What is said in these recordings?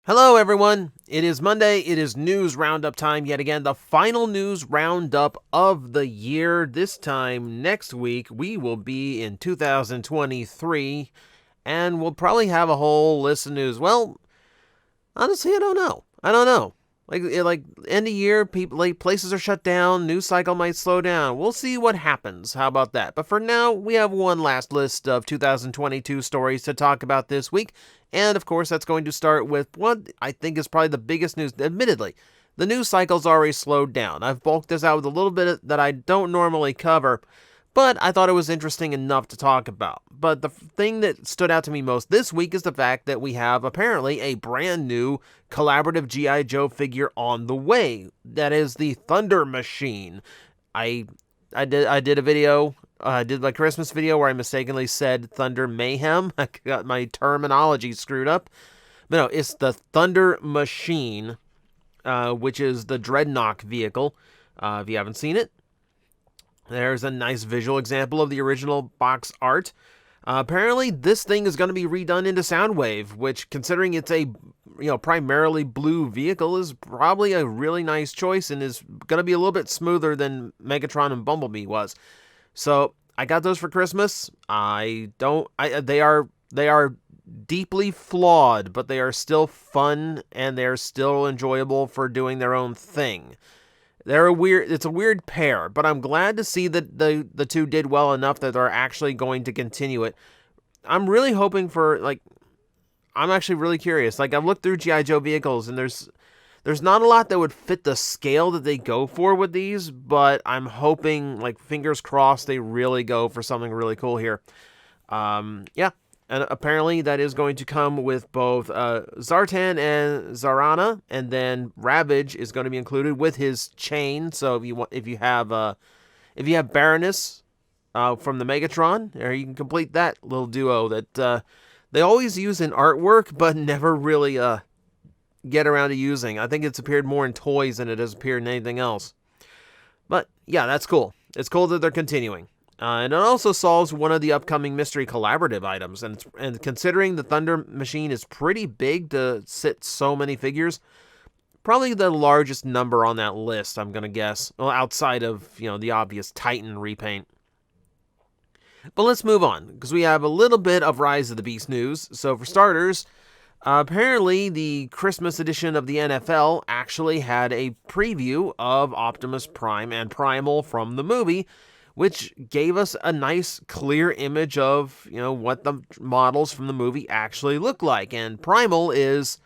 Hello, everyone. It is Monday. It is news roundup time yet again. The final news roundup of the year. This time next week, we will be in 2023, and we'll probably have a whole list of news. Well, honestly, I don't know. Like end of year, people like places are shut down. News cycle might slow down. We'll see what happens. How about that? But for now, we have one last list of 2022 stories to talk about this week, and of course, that's going to start with what I think is probably the biggest news. Admittedly, the news cycle's already slowed down. I've bulked this out with a little bit that I don't normally cover, but I thought it was interesting enough to talk about. But the thing that stood out to me most this week is the fact that we have apparently a brand new collaborative G.I. Joe figure on the way. That is the Thunder Machine. I did a video, did my Christmas video where I mistakenly said Thunder Mayhem. I got my terminology screwed up. But no, it's the Thunder Machine, which is the Dreadnought vehicle. If you haven't seen it, there's a nice visual example of the original box art. Apparently, this thing is going to be redone into Soundwave, which, considering it's a primarily blue vehicle, is probably a really nice choice and is going to be a little bit smoother than Megatron and Bumblebee was. So I got those for Christmas. They are deeply flawed, but they are still fun and they're still enjoyable for doing their own thing. It's a weird pair, but I'm glad to see that the two did well enough that they're actually going to continue it. I'm really hoping for, I'm actually really curious. I've looked through G.I. Joe vehicles, and there's not a lot that would fit the scale that they go for with these, but I'm hoping, fingers crossed, they really go for something really cool here. Yeah. And apparently that is going to come with both Zartan and Zarana, and then Ravage is going to be included with his chain. So if you have Baroness from the Megatron, or you can complete that little duo that they always use in artwork, but never really get around to using. I think it's appeared more in toys than it has appeared in anything else. But yeah, that's cool. It's cool that they're continuing. And it also solves one of the upcoming mystery collaborative items. And considering the Thunder Machine is pretty big to sit so many figures, probably the largest number on that list, I'm going to guess. Well, outside of, the obvious Titan repaint. But let's move on, because we have a little bit of Rise of the Beast news. So for starters, apparently the Christmas edition of the NFL actually had a preview of Optimus Prime and Primal from the movie, which gave us a nice, clear image of, what the models from the movie actually look like. And Primal is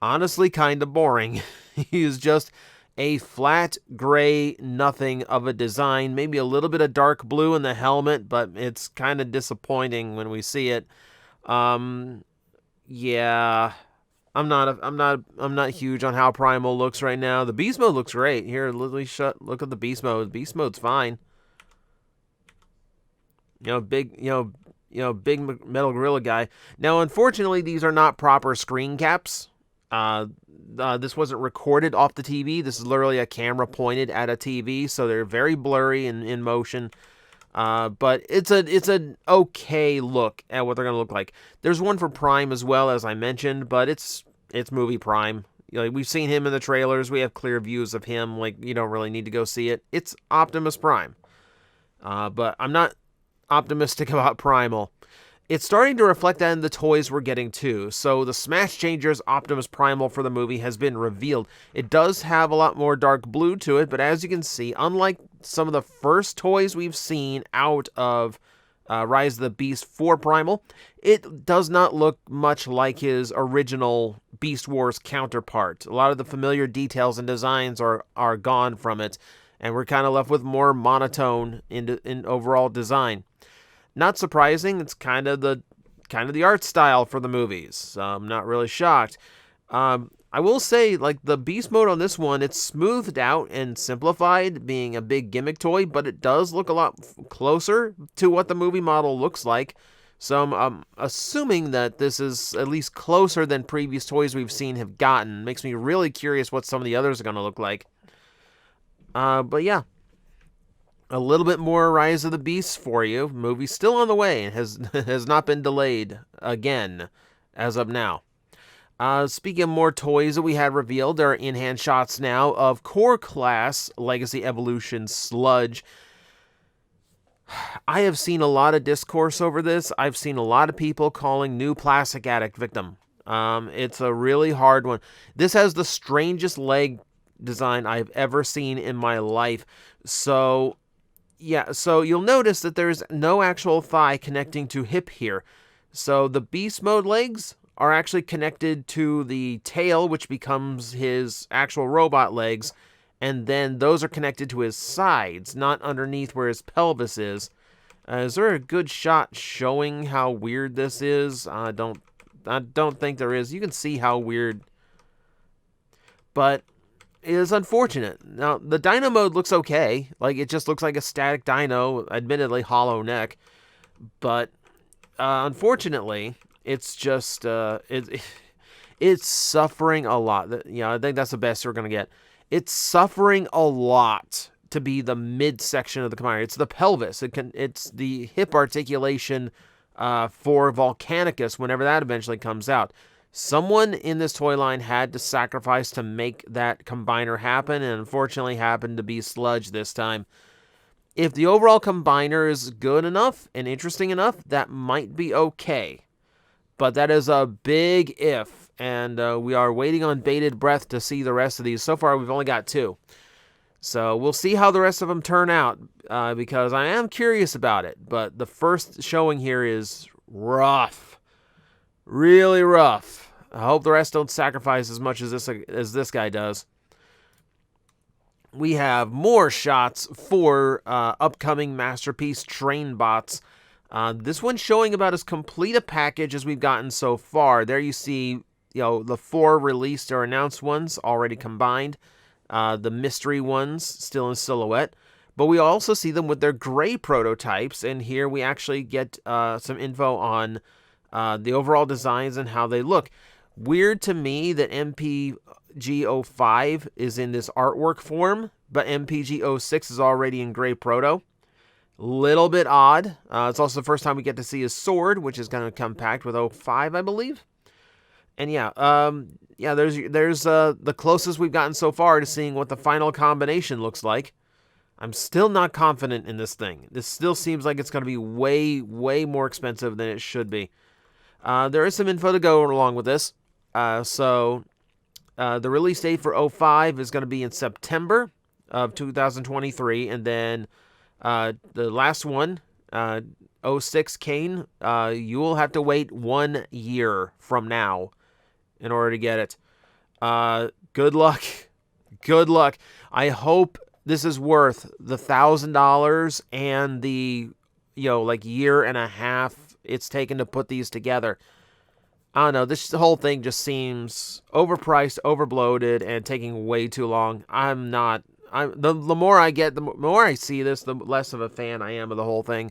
honestly kind of boring. He is just a flat gray nothing of a design, maybe a little bit of dark blue in the helmet, but it's kind of disappointing when we see it. Yeah, I'm not huge on how Primal looks right now. The Beast Mode looks great. Here, look at the Beast Mode. Beast Mode's fine. Big metal gorilla guy. Now, unfortunately, these are not proper screen caps. This wasn't recorded off the TV. This is literally a camera pointed at a TV, so they're very blurry and in motion. But it's an okay look at what they're gonna look like. There's one for Prime as well, as I mentioned, but it's movie Prime. We've seen him in the trailers. We have clear views of him. You don't really need to go see it. It's Optimus Prime. But I'm not optimistic about Primal. It's starting to reflect that in the toys we're getting too. So the Smash Changers Optimus Primal for the movie has been revealed. It does have a lot more dark blue to it, but as you can see, unlike some of the first toys we've seen out of Rise of the Beast for Primal, it does not look much like his original Beast Wars counterpart. A lot of the familiar details and designs are gone from it, and we're kind of left with more monotone in overall design. Not surprising, it's kind of the art style for the movies. So I'm not really shocked. I will say, the Beast Mode on this one, it's smoothed out and simplified, being a big gimmick toy, but it does look a lot closer to what the movie model looks like. So I'm assuming that this is at least closer than previous toys we've seen have gotten. Makes me really curious what some of the others are going to look like. But yeah. A little bit more Rise of the Beasts for you. Movie's still on the way and has not been delayed again as of now. Speaking of more toys that we had revealed, there are in-hand shots now of Core Class Legacy Evolution Sludge. I have seen a lot of discourse over this. I've seen a lot of people calling new Plastic Addict victim. It's a really hard one. This has the strangest leg design I've ever seen in my life. So, yeah, so you'll notice that there's no actual thigh connecting to hip here. So the beast mode legs are actually connected to the tail, which becomes his actual robot legs, and then those are connected to his sides, not underneath where his pelvis is. Is there a good shot showing how weird this is? I don't think there is. You can see how weird, but it is unfortunate. Now, the Dino mode looks okay. Like, it just looks like a static dino, admittedly hollow neck, but unfortunately, it's just it's suffering a lot. I think that's the best we're gonna get. It's suffering a lot to be the midsection of the combiner. It's the pelvis. It's the hip articulation for Volcanicus whenever that eventually comes out. Someone in this toy line had to sacrifice to make that combiner happen, and unfortunately happened to be Sludge this time. If the overall combiner is good enough and interesting enough, that might be okay. But that is a big if, and we are waiting on bated breath to see the rest of these. So far, we've only got 2. So we'll see how the rest of them turn out, because I am curious about it. But the first showing here is rough. Really rough. I hope the rest don't sacrifice as much as this guy does. We have more shots for upcoming Masterpiece Trainbots. This one's showing about as complete a package as we've gotten so far. There you see, the 4 released or announced ones already combined. The mystery ones still in silhouette. But we also see them with their gray prototypes. And here we actually get some info on the overall designs and how they look. Weird to me that MPG-05 is in this artwork form, but MPG-06 is already in gray proto. Little bit odd. It's also the first time we get to see his sword, which is going to come packed with 05, I believe. And there's the closest we've gotten so far to seeing what the final combination looks like. I'm still not confident in this thing. This still seems like it's going to be way, way more expensive than it should be. There is some info to go along with this. The release date for 05 is going to be in September of 2023, and then the last one, 06 Kane, you will have to wait 1 year from now in order to get it. Good luck. Good luck. I hope this is worth the $1,000 and the, year and a half it's taken to put these together. I don't know, this whole thing just seems overpriced, overbloated, and taking way too long. The more I get, the more I see this, the less of a fan I am of the whole thing.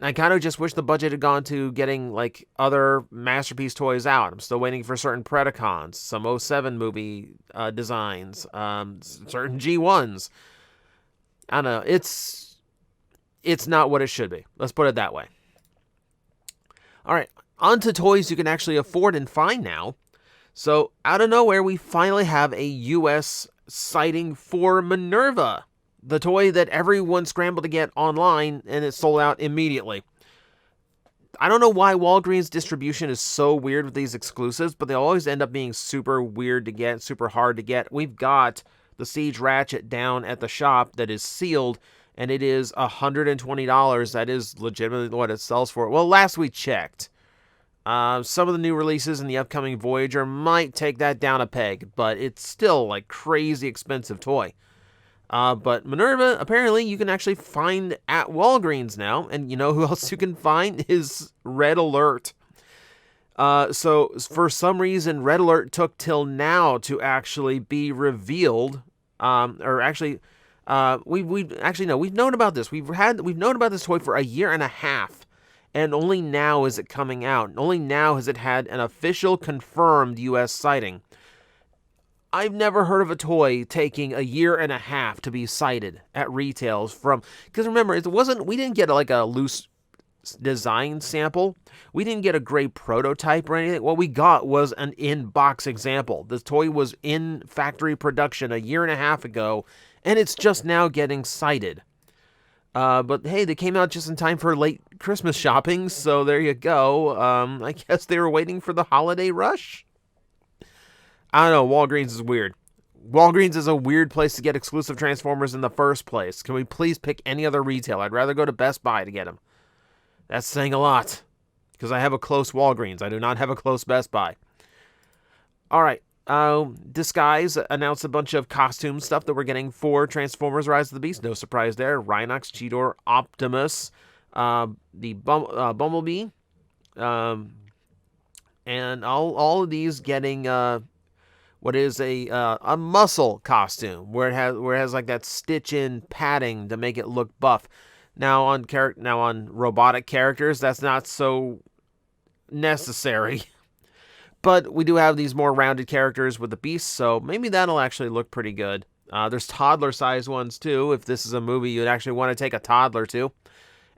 I kind of just wish the budget had gone to getting, other Masterpiece toys out. I'm still waiting for certain Predacons, some 07 movie designs, certain G1s. I don't know, it's not what it should be. Let's put it that way. All right, on to toys you can actually afford and find now. So, out of nowhere, we finally have a U.S. sighting for Minerva, the toy that everyone scrambled to get online, and it sold out immediately. I don't know why Walgreens distribution is so weird with these exclusives, but they always end up being super weird to get, super hard to get. We've got the Siege Ratchet down at the shop that is sealed, and it is $120. That is legitimately what it sells for. Well, last we checked. Some of the new releases in the upcoming Voyager might take that down a peg, but it's still crazy expensive toy. But Minerva, apparently, you can actually find at Walgreens now, and you know who else you can find is Red Alert. So for some reason, Red Alert took till now to actually be revealed. We've known about this. We've known about this toy for a year and a half. And only now is it coming out. Only now has it had an official confirmed U.S. sighting. I've never heard of a toy taking a year and a half to be sighted at retails from... Because remember, we didn't get a loose design sample. We didn't get a great prototype or anything. What we got was an in-box example. The toy was in factory production a year and a half ago, and it's just now getting sighted. But hey, they came out just in time for late Christmas shopping, so there you go. I guess they were waiting for the holiday rush? I don't know, Walgreens is weird. Walgreens is a weird place to get exclusive Transformers in the first place. Can we please pick any other retailer? I'd rather go to Best Buy to get them. That's saying a lot, because I have a close Walgreens. I do not have a close Best Buy. All right. Disguise announced a bunch of costume stuff that we're getting for Transformers Rise of the Beast. No surprise there. Rhinox, Cheetor, Optimus, the Bumblebee, and all of these getting what is a muscle costume where it has like that stitch-in padding to make it look buff. Now on robotic characters, that's not so necessary. But we do have these more rounded characters with the beasts, so maybe that'll actually look pretty good. There's toddler-sized ones, too. If this is a movie you'd actually want to take a toddler to.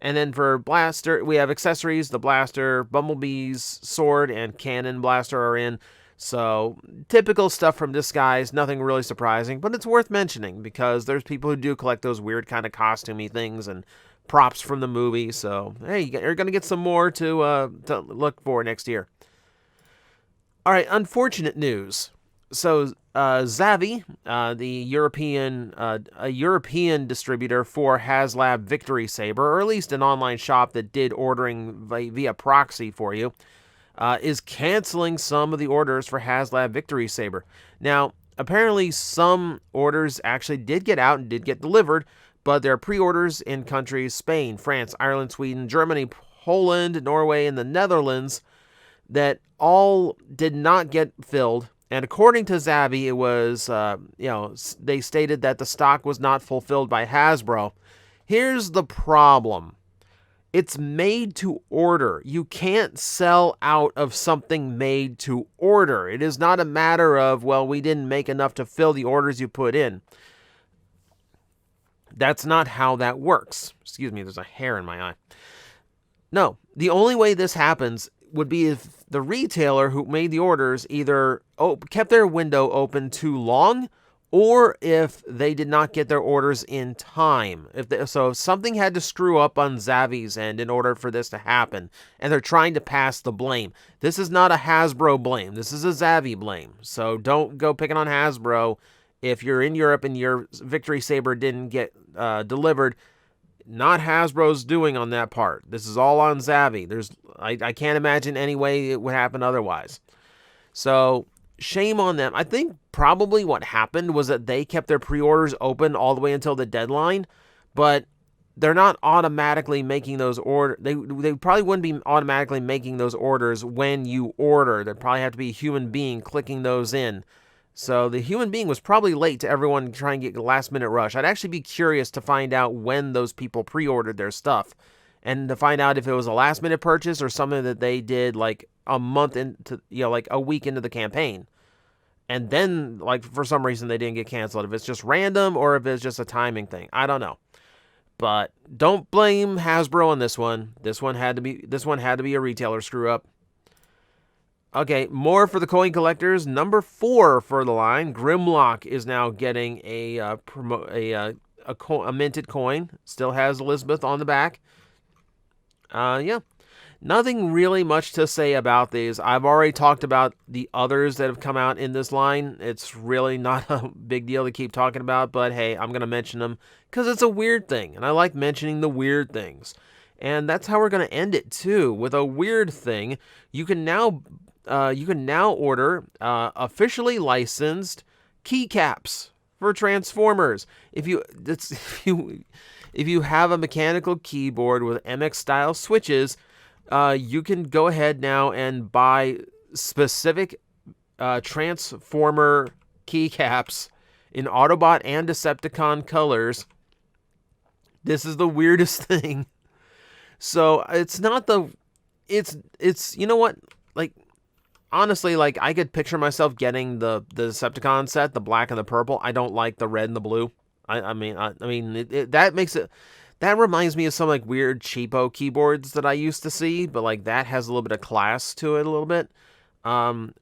And then for Blaster, we have accessories. The Blaster, Bumblebee's sword, and Cannon Blaster are in. So, typical stuff from Disguise. Nothing really surprising, but it's worth mentioning because there's people who do collect those weird kind of costumey things and props from the movie. So, hey, you're going to get some more to look for next year. All right, unfortunate news. So, Zavvi, a European distributor for HasLab Victory Saber, or at least an online shop that did ordering via proxy for you, is canceling some of the orders for HasLab Victory Saber. Now, apparently some orders actually did get out and did get delivered, but there are pre-orders in countries Spain, France, Ireland, Sweden, Germany, Poland, Norway, and the Netherlands that all did not get filled. And according to Zavvi, it was, they stated that the stock was not fulfilled by Hasbro. Here's the problem. It's made to order. You can't sell out of something made to order. It is not a matter of, well, we didn't make enough to fill the orders you put in. That's not how that works. Excuse me, there's a hair in my eye. No, the only way this happens would be if the retailer who made the orders either kept their window open too long, or if they did not get their orders in time. If something had to screw up on Zavvi's end in order for this to happen, and they're trying to pass the blame. This is not a Hasbro blame. This is a Zavvi blame. So don't go picking on Hasbro if you're in Europe and your Victory Saber didn't get delivered. Not Hasbro's doing on that part. This is all on Zavvi. I can't imagine any way it would happen otherwise. So, shame on them. I think probably what happened was that they kept their pre-orders open all the way until the deadline, but they're not automatically making those orders. They probably wouldn't be automatically making those orders when you order. There'd probably have to be a human being clicking those in. So the human being was probably late to everyone trying to get a last-minute rush. I'd actually be curious to find out when those people pre-ordered their stuff, and to find out if it was a last-minute purchase or something that they did like a month into, like a week into the campaign, and then like for some reason they didn't get canceled. If it's just random or if it's just a timing thing, I don't know. But don't blame Hasbro on this one. This one had to be a retailer screw up. Okay, more for the coin collectors. Number 4 for the line, Grimlock is now getting a minted coin. Still has Elizabeth on the back. Nothing really much to say about these. I've already talked about the others that have come out in this line. It's really not a big deal to keep talking about, but hey, I'm going to mention them because it's a weird thing, and I like mentioning the weird things. And that's how we're going to end it, too, with a weird thing. You can now order officially licensed keycaps for Transformers. If you have a mechanical keyboard with MX style switches, you can go ahead now and buy specific Transformer keycaps in Autobot and Decepticon colors. This is the weirdest thing. So it's not it's you know what, like, honestly, like, I could picture myself getting the Decepticon set, the black and the purple. I don't like the red and the blue. That That reminds me of some like weird cheapo keyboards that I used to see, but like that has a little bit of class to it a little bit.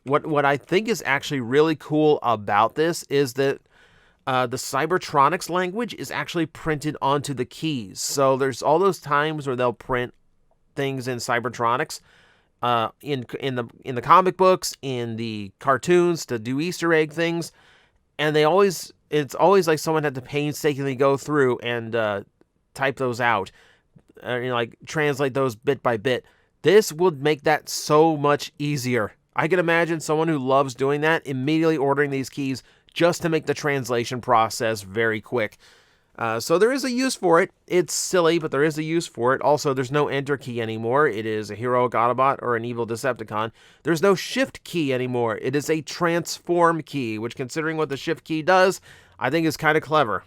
What I think is actually really cool about this is that the Cybertronics language is actually printed onto the keys. So there's all those times where they'll print things in Cybertronics, in the comic books, in the cartoons to do Easter egg things, and it's always like someone had to painstakingly go through and type those out, like translate those bit by bit. This would make that so much easier. I can imagine someone who loves doing that immediately ordering these keys just to make the translation process very quick. So there is a use for it. It's silly, but there is a use for it. Also, there's no Enter key anymore. It is a heroic Autobot or an evil Decepticon. There's no Shift key anymore. It is a Transform key, which, considering what the Shift key does, I think is kind of clever.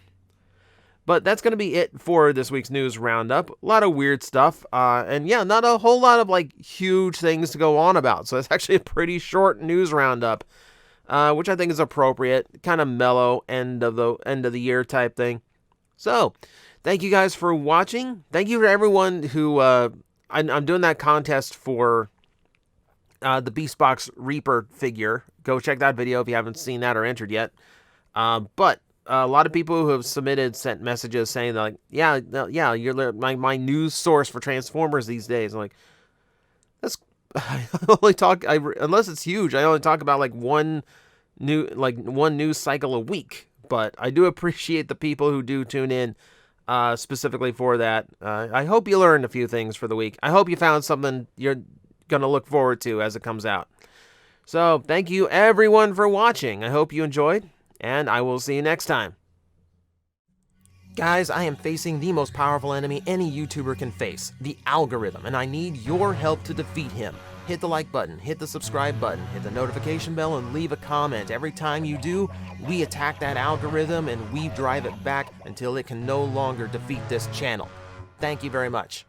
But that's going to be it for this week's news roundup. A lot of weird stuff. And yeah, not a whole lot of like huge things to go on about. So it's actually a pretty short news roundup, which I think is appropriate. Kind of mellow end of the year type thing. So, thank you guys for watching. Thank you to everyone who, I'm doing that contest for the Beastbox Reaper figure. Go check that video if you haven't seen that or entered yet. But a lot of people who have sent messages saying like, yeah, you're my news source for Transformers these days. I'm like, that's, I only talk, unless it's huge, I only talk about like one news cycle a week. But I do appreciate the people who do tune in specifically for that. I hope you learned a few things for the week. I hope you found something you're going to look forward to as it comes out. So, thank you everyone for watching. I hope you enjoyed, and I will see you next time. Guys, I am facing the most powerful enemy any YouTuber can face, the algorithm, and I need your help to defeat him. Hit the like button, hit the subscribe button, hit the notification bell, and leave a comment. Every time you do, we attack that algorithm and we drive it back until it can no longer defeat this channel. Thank you very much.